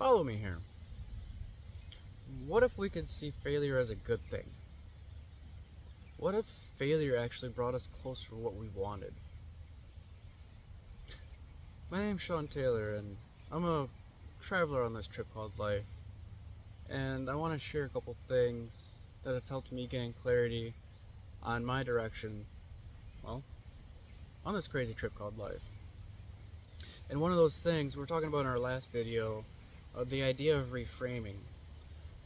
Follow me here. What if we could see failure as a good thing? What if failure actually brought us closer to what we wanted? My name's Sean Taylor, and I'm a traveler on this trip called life. And I want to share a couple things that have helped me gain clarity on my direction, well, on this crazy trip called life. And one of those things we're talking about in our last video, the idea of reframing.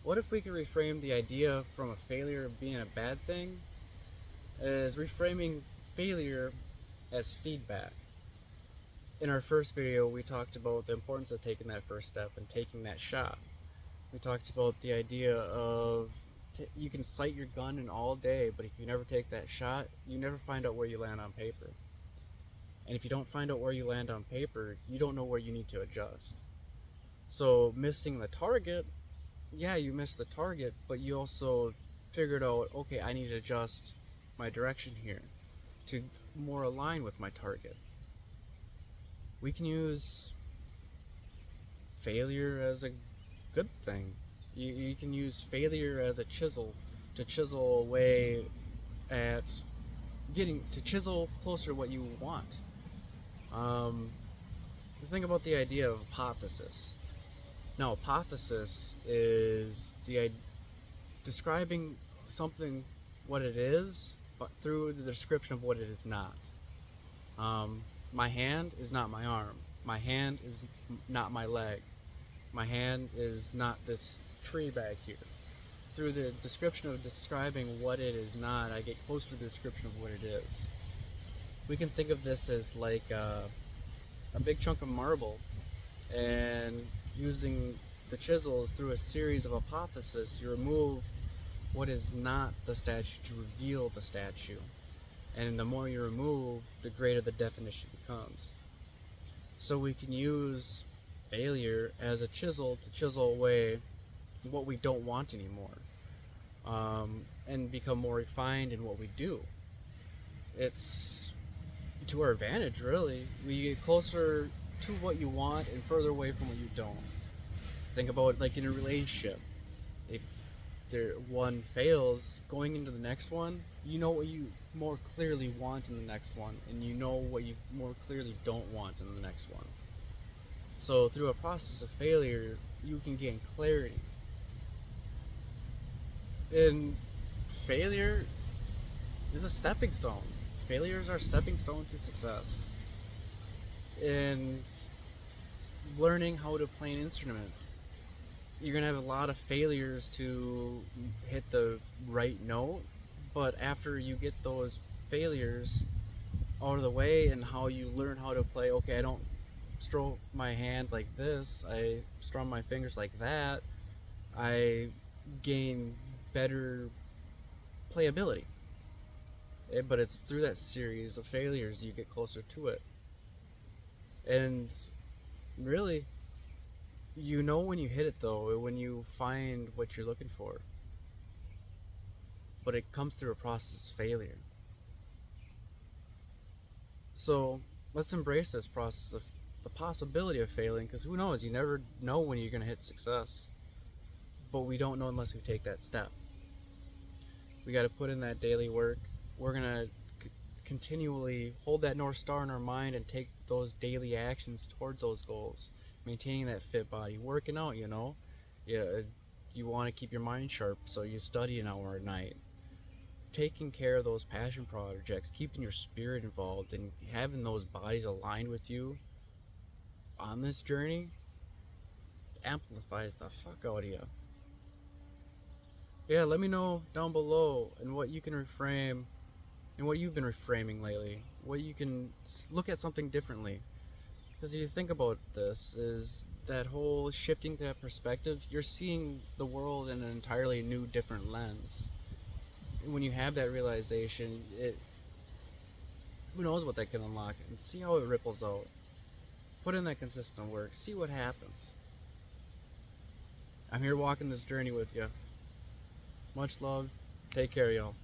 What if we could reframe the idea from a failure being a bad thing as reframing failure as feedback? In our first video, we talked about the importance of taking that first step and taking that shot. We talked about the idea of you can sight your gun in all day, but if you never take that shot, you never find out where you land on paper. And if you don't find out where you land on paper, you don't know where you need to adjust. So missing the target, yeah, you missed the target, but you also figured out, okay, I need to adjust my direction here to more align with my target. We can use failure as a good thing. You can use failure as a chisel to chisel away at chisel closer to what you want. Think about the idea of hypothesis. Now, hypothesis is describing something what it is, but through the description of what it is not. My hand is not my arm. My hand is not my leg. My hand is not this tree back here. Through the description of describing what it is not, I get closer to the description of what it is. We can think of this as like a big chunk of marble, and using the chisels through a series of hypotheses, you remove what is not the statue to reveal the statue. And the more you remove, the greater the definition becomes. So we can use failure as a chisel to chisel away what we don't want anymore, and become more refined in what we do. It's to our advantage, really. We get closer to what you want and further away from what you don't. Think about it like in a relationship. If one fails, going into the next one, you know what you more clearly want in the next one, and you know what you more clearly don't want in the next one. So through a process of failure, you can gain clarity. And failure is a stepping stone. Failures are stepping stone to success. And learning how to play an instrument, you're going to have a lot of failures to hit the right note, but after you get those failures out of the way and how you learn how to play, okay, I don't stroke my hand like this, I strum my fingers like that, I gain better playability. But it's through that series of failures you get closer to it. And really, you know when you hit it though, when you find what you're looking for. But it comes through a process of failure. So let's embrace this process of the possibility of failing, because who knows, you never know when you're going to hit success. But we don't know unless we take that step. We got to put in that daily work. We're going to continually hold that North Star in our mind and take those daily actions towards those goals. Maintaining that fit body, working out, you know. You want to keep your mind sharp, so you study an hour a night. Taking care of those passion projects, keeping your spirit involved, and having those bodies aligned with you on this journey amplifies the fuck out of you. Yeah, let me know down below and what you can reframe and what you've been reframing lately. What you can look at something differently. Because if you think about this, is that whole shifting that perspective, you're seeing the world in an entirely new, different lens. And when you have that realization, who knows what that can unlock, and see how it ripples out. Put in that consistent work, see what happens. I'm here walking this journey with you. Much love. Take care, y'all.